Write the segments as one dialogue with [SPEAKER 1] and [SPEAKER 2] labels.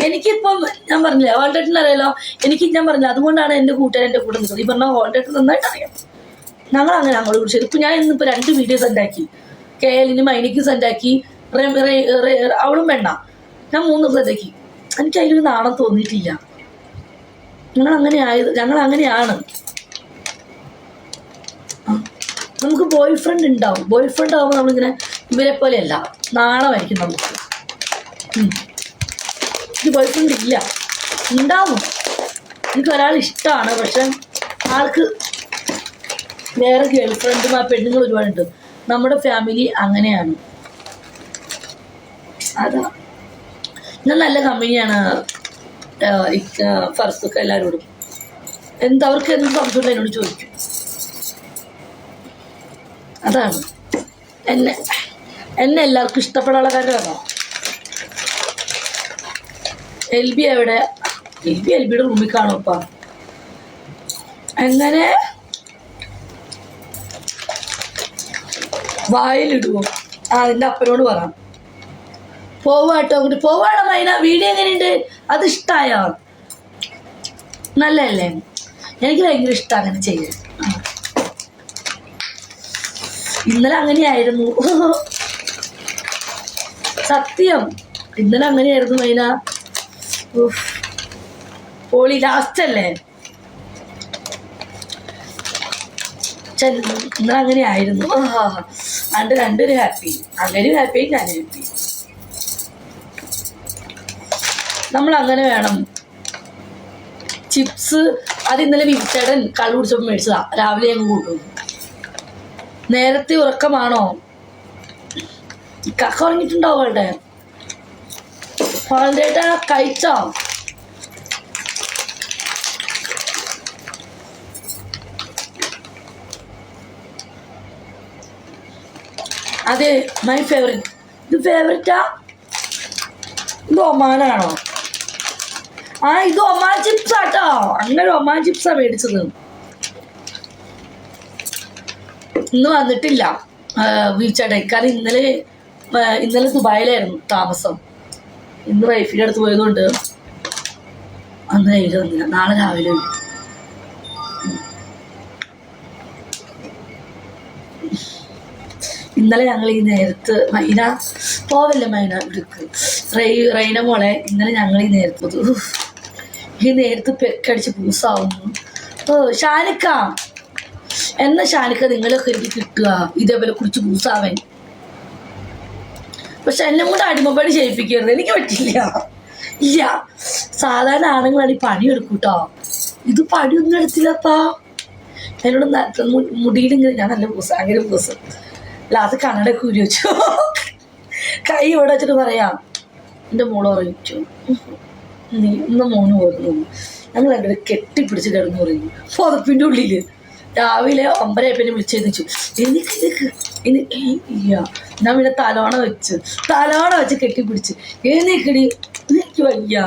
[SPEAKER 1] എനിക്കിപ്പം ഞാൻ പറഞ്ഞില്ലേ ഹോൾഡേറ്റിന് അറിയാലോ. ഞാൻ പറഞ്ഞില്ല, അതുകൊണ്ടാണ് എൻ്റെ കൂട്ടുകാരൻ എൻ്റെ കൂടെ നിൽക്കുന്നത്. ഈ പറഞ്ഞ ഹോൾഡേറ്റ് നന്നായിട്ട് അറിയാം. ഞങ്ങൾ അങ്ങനെ അങ്ങോട്ട് കുറിച്ച് ഇപ്പം ഞാൻ ഇന്നിപ്പോൾ 2 വീഡിയോ സെൻഡാക്കി. KLനും മൈനിക്കും സെൻഡാക്കി. അവളും വേണ്ട, ഞാൻ 3 സെൻഡാക്കി. എനിക്ക് അതിലൊരു നാണം തോന്നിയിട്ടില്ല. ഞങ്ങൾ അങ്ങനെയാണ്. നമുക്ക് ബോയ് ഫ്രണ്ട് ഉണ്ടാവും. ബോയ് ഫ്രണ്ട് ആകുമ്പോൾ നമ്മളിങ്ങനെ ഇവരെ പോലെയല്ല, നാണമായിരിക്കും നമുക്ക്. എനിക്ക് ബോയ് ഫ്രണ്ട് ഇല്ല, ഉണ്ടാവും. എനിക്ക് ഒരാൾ ഇഷ്ടമാണ്, പക്ഷെ ആൾക്ക് വേറെ ഗേൾ ഫ്രണ്ടും പെണ്ണുങ്ങൾ ഒരുപാടുണ്ട്. നമ്മുടെ ഫാമിലി അങ്ങനെയാണ്. അതാ ഞാൻ നല്ല കമ്പനിയാണ് ഫർസൊക്കെ എല്ലാവരോടും. അവർക്ക് എന്ത് സംശയമുള്ള എന്നോട് ചോദിക്കും. അതാണ് എന്നെ എല്ലാവർക്കും ഇഷ്ടപ്പെടാനുള്ള കാര്യമാണോ. LB എവിടെ? LBയുടെ റൂമിൽ കാണുമപ്പാ. എങ്ങനെ വായിലിടുവോ? അതിൻ്റെ അപ്പനോട് പറയാം. പോവാട്ടോ, അങ്ങോട്ട് പോവാണോ മൈന? വീഡിയോ എങ്ങനെയുണ്ട്? അത് ഇഷ്ടമായോ? നല്ലതല്ലേ? എനിക്ക് ഭയങ്കര ഇഷ്ടമാണ് അങ്ങനെ ചെയ്യാൻ. ഇന്നലെ അങ്ങനെയായിരുന്നു, സത്യം. ഇന്നലെ അങ്ങനെയായിരുന്നു മൈന. പോളി ലാസ്റ്റ് അല്ലേ? ഇന്നലെ അങ്ങനെയായിരുന്നു. അതുകൊണ്ട് രണ്ടുപേരും ഹാപ്പി. അങ്ങനെയും ഹാപ്പി, ഞാനും ഹാപ്പി. നമ്മളങ്ങനെ വേണം. ചിപ്സ് അത് ഇന്നലെ വിരിച്ചേടൻ കള്ളു കുടിച്ചപ്പോൾ മേടിച്ചതാ. രാവിലെ ഞങ്ങൾ കൂട്ടും. നേരത്തെ ഉറക്കമാണോ? കക്ക ഉറങ്ങിയിട്ടുണ്ടാവും. അവളുടെ ഹോളിഡേട്ടാ കഴിച്ചോ? അതെ, മൈ ഫേവറേറ്റ്. ഇത് ഫേവറേറ്റാ? ഇത് ഒമാനാണോ? ഇത് ഒമാൻ ചിപ്സ് ആട്ടോ. അങ്ങനെ ഒമാൻ ചിപ്സാ മേടിച്ചത്. ഇന്ന് വന്നിട്ടില്ല വീഴ്ചയുടെ. കാരണം ഇന്നലെ ദുബായിലായിരുന്നു താമസം. ഇന്ന് വൈഫിൻ്റെ അടുത്ത് പോയതുകൊണ്ട് അന്ന് വന്നില്ല. നാളെ രാവിലെ വരും. ഇന്നലെ ഞങ്ങൾ ഈ നേരത്ത് മൈന പോവല്ലേ മൈന ഇടുക്ക് റൈന മോളെ. ഇന്നലെ ഞങ്ങൾ ഈ നേരത്ത് പെക്കടിച്ച് പൂസാവുന്നു. ഷാനിക്ക നിങ്ങളൊക്കെ എനിക്ക് കിട്ടുക ഇതേപോലെ കുറിച്ച് പൂസാവൻ. പക്ഷെ എന്നെ കൂടെ അടിമപ്പണി ചെയ്യിപ്പിക്കരുത്, എനിക്ക് പറ്റില്ല. ഇല്ല, സാധാരണ ആണുങ്ങളാണ് ഈ പണിയെടുക്കൂട്ടോ. ഇത് പണിയൊന്നും എടുത്തില്ലപ്പാ. എന്നോട് മുടിയിലിങ്ങനെ ഞാൻ നല്ല പൂസ, അങ്ങനെ പൂസ്. ലാസ്റ്റ് കണ്ണടയൊക്കെ ഊരി വെച്ചു. കൈ ഇവിടെ വെച്ചിട്ട് പറയാം, എൻ്റെ മോള് ഉറങ്ങിച്ചു. ഇന്ന് മോന് ഓർന്നു. ഞങ്ങൾ രണ്ടുപേരും കെട്ടിപ്പിടിച്ച് കിടന്നു പറഞ്ഞു പുതപ്പിൻ്റെ ഉള്ളിൽ. രാവിലെ 9:00 വിളിച്ചെന്നിച്ചു. ഇല്ല, ഞാൻ പിന്നെ തലോണ വെച്ച് കെട്ടിപ്പിടിച്ച് എഴുന്നേക്കടി, എനിക്ക് വയ്യ.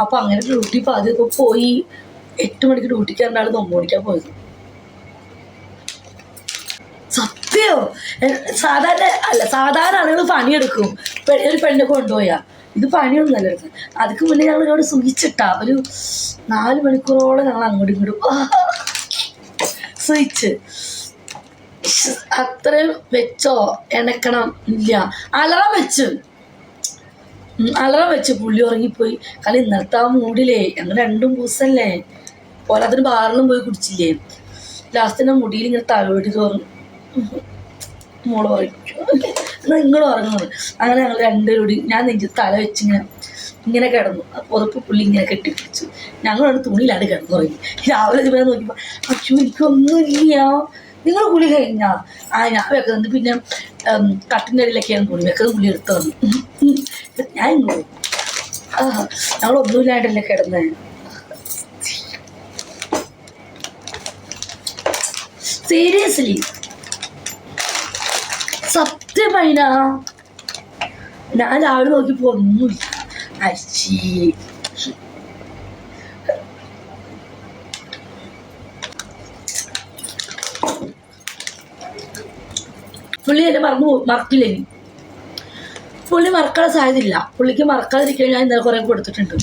[SPEAKER 1] അപ്പം അങ്ങനെ ഡ്യൂട്ടി പാതിയൊക്കെ പോയി. 8 മണിക്ക് ഡ്യൂട്ടിക്ക് 2 9 മണിക്കാണ് പോയത്. സത്യോ? സാധാരണ ആളുകൾ പണിയെടുക്കും. ഒരു പെണ്ണിനെ കൊണ്ടുപോയാ. ഇത് പണിയൊന്നും നല്ല എടുക്കുന്നത്. അതിക്ക് മുന്നേ ഞങ്ങൾ ഇവിടെ സുഖിച്ചിട്ടാ ഒരു 4 മണിക്കൂറോളം ഞങ്ങൾ അങ്ങോട്ടും ഇങ്ങോട്ടും സുഖിച്ച്. അത്രയും വെച്ചോ എണക്കണം ഇല്ല. അലറാം വെച്ച് പുള്ളി ഉറങ്ങിപ്പോയി. കാരണം ഇന്നലത്തെ ആ മൂടിലേ ഞങ്ങൾ 2 ദിവസമല്ലേ പോലെ അതിന് ബാറിലും പോയി കുടിച്ചില്ലേ. ലാസ്റ്റിൻ്റെ മുടിയിൽ ഇങ്ങനെ തലോടി തോറും മോള് ഉറങ്ങിച്ചു. നിങ്ങളും ഉറങ്ങുന്നത്. അങ്ങനെ ഞങ്ങൾ 2 പേരും കൂടി ഞാൻ തല വെച്ചിങ്ങനെ കിടന്നു. പുതപ്പ് പുള്ളി ഇങ്ങനെ കെട്ടിപ്പിടിച്ചു. ഞങ്ങളോട് തുണിയിലാണ് കിടന്നുറങ്ങി. രാവിലെ ഇതുപോലെ നോക്കിയപ്പോൾ അച്ഛൻ എനിക്കൊന്നുമില്ല. നിങ്ങൾ കുളി കഴിഞ്ഞാ? ഞാൻ വെക്കുന്നത്. പിന്നെ കട്ടിൻ്റെ അടിയിലൊക്കെയാണ് തുണി വെക്കുന്നത്. പുള്ളി എടുത്തു വന്നു. ഞാൻ ഇങ്ങോട്ട് ഞങ്ങളൊന്നുമില്ലാണ്ടല്ലേ കിടന്നേ. സീരിയസ്ലി സത്യമായിന ഞാൻ രാവിലെ നോക്കിയപ്പോ ഒന്നുമില്ല. അച്ഛി പുള്ളി എന്നെ മറക്കില്ലേ. പുള്ളി മറക്കാൻ സാധ്യതയില്ല. പുള്ളിക്ക് മറക്കാതിരിക്കാൻ ഞാൻ ഇന്നലെ കുറേ കൊടുത്തിട്ടുണ്ട്.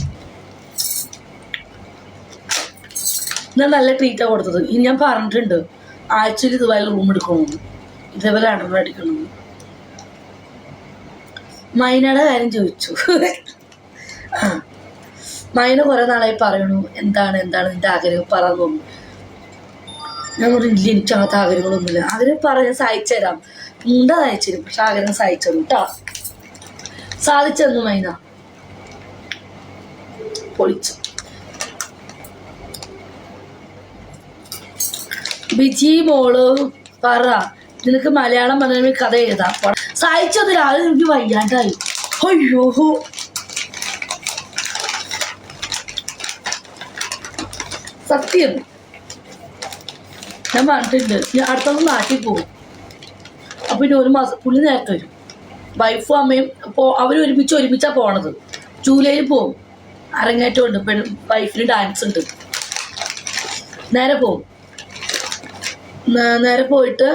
[SPEAKER 1] ഇന്ന് നല്ല ട്രീറ്റാണ് കൊടുത്തത്. ഇനി ഞാൻ പറഞ്ഞിട്ടുണ്ട് ആഴ്ചയിൽ ഇതുപോലെ റൂം എടുക്കണമെന്ന്, ഇതേപോലെ അണ്ടർ അടിക്കണമെന്ന്. മൈനയുടെ കാര്യം ചോദിച്ചു. മൈന കുറേ നാളായി പറയണു എന്താണ് നിൻ്റെ ആഗ്രഹം പറയാൻ തോന്നുന്നു. ഞാൻ പറഞ്ഞില്ല, എനിക്ക് അങ്ങനത്തെ ആഗ്രഹങ്ങളൊന്നുമില്ല. ആഗ്രഹം പറയാൻ സഹായിച്ചു തരാം, ഉണ്ടാ സഹായിച്ചു തരും, പക്ഷെ ആഗ്രഹം സഹായിച്ചു തരും കേട്ടോ. സാധിച്ചു മൈന, പൊളിച്ചു. ബിജി മോള് പറ, നിനക്ക് മലയാളം പറഞ്ഞ കഥ എഴുതാം. സഹായിച്ചത് രാവിലെ എനിക്ക് വയ്യാണ്ടായി. അയ്യോ, സത്യം ഞാൻ പറഞ്ഞിട്ടുണ്ട്. ഞാൻ അടുത്തൊന്ന് നാട്ടിൽ പോകും. അപ്പം പിന്നെ 1 മാസം പുള്ളി നേരത്തെ വരും. വൈഫും അമ്മയും അവർ ഒരുമിച്ചാണ് പോണത്. ജൂലൈയിൽ പോകും. അരങ്ങേറ്റം ഉണ്ട്, വൈഫിന് ഡാൻസ് ഉണ്ട്. നേരെ പോകും. നേരെ പോയിട്ട്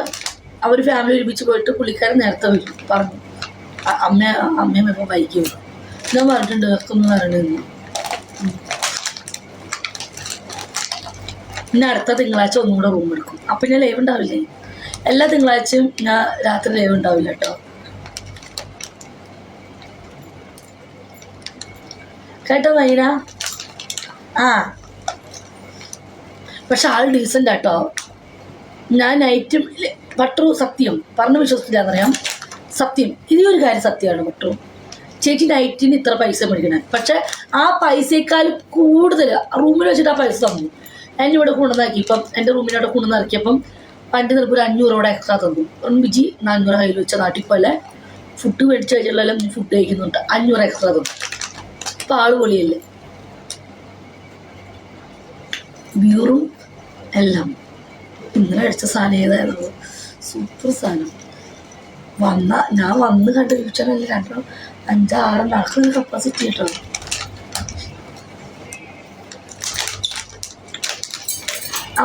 [SPEAKER 1] അവർ ഫാമിലി ഒരുമിച്ച് പോയിട്ട് പുള്ളിക്കാരൻ നേരത്തെ വരും പറഞ്ഞു. അമ്മയും ഇപ്പം വൈകി വരും. ഞാൻ പറഞ്ഞിട്ടുണ്ട് ഇവർക്കൊന്നും വരണമെന്ന്. പിന്നെ അടുത്ത തിങ്കളാഴ്ച ഒന്നും കൂടെ റൂം എടുക്കും. അപ്പം ഞാൻ ലൈവ് ഉണ്ടാവില്ലേ? എല്ലാ തിങ്കളാഴ്ചയും ഞാൻ രാത്രി ലൈവ് ഉണ്ടാവില്ല കേട്ടോ. കേട്ടോ മൈന? പക്ഷെ ആൾ ഡീസൻ്റ് കേട്ടോ. ഞാൻ നൈറ്റും പട്ടു സത്യം പറഞ്ഞ് വിശ്വസിച്ചില്ലാന്നറിയാം. സത്യം, ഇതൊരു കാര്യം സത്യമാണ്. പട്ടു ചേച്ചി നൈറ്റിന് ഇത്ര പൈസ മേടിക്കണേ, പക്ഷെ ആ പൈസയേക്കാൾ കൂടുതൽ റൂമിൽ വെച്ചിട്ട് ആ പൈസ തന്നു. ഞാൻ ഇവിടെ കൊണ്ടുവന്നാക്കി. ഇപ്പം എൻ്റെ റൂമിനോടെ കൊണ്ടുവന്നിറക്കിയപ്പം പണ്ട് നിനക്ക് ഒരു 500 കൂടെ എക്സ്ട്രാ തന്നു. ബിജി 400 കയ്യിൽ വെച്ച നാട്ടിൽ പോലെ ഫുഡ് മേടിച്ച് കഴിച്ചുള്ളതെല്ലാം ഫുഡ് കഴിക്കുന്നുണ്ട്. 500 എക്സ്ട്രാ തന്നു. ഇപ്പം ആള് പൊളിയല്ലേ, വ്യൂറും എല്ലാം. ഇന്നലെ അടിച്ച സാധനം ഏതായിരുന്നു? സൂപ്പർ സാധനം. ഞാൻ വന്ന് കണ്ട് ചോദിച്ചാലല്ലേ 2, 5, 6 നടക്കുന്ന കപ്പാസിറ്റി കേട്ടോ.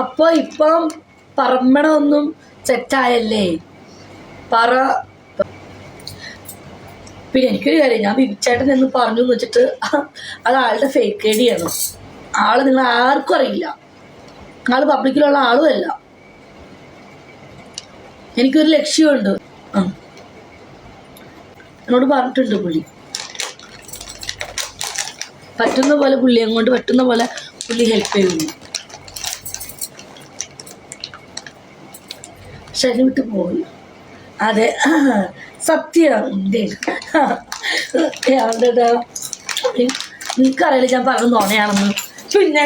[SPEAKER 1] അപ്പോൾ ഇപ്പം പറമ്പണമൊന്നും സെറ്റായല്ലേ പിന്നെ എനിക്കൊരു കാര്യം, ഞാൻ വിപിച്ചേട്ടൻ എന്ന് പറഞ്ഞു എന്ന് വെച്ചിട്ട് അത് ആളുടെ ഫേക്ക് ഐഡിയാണ്. ആള് നിങ്ങൾ ആർക്കും അറിയില്ല. ആള് പബ്ലിക്കിലുള്ള ആളുമല്ല. എനിക്കൊരു ലക്ഷ്യമുണ്ട്. എന്നോട് പറഞ്ഞിട്ടുണ്ട് പുള്ളി. പറ്റുന്ന പോലെ പുള്ളിയെ കൊണ്ട് പറ്റുന്ന പോലെ പുള്ളി ഹെൽപ്പ് ചെയ്യുന്നു. ശരി വിട്ട് പോയി. അതെ, സത്യം. നിനക്കറിയില്ല ഞാൻ പറഞ്ഞ നോണയാണെന്ന്. പിന്നെ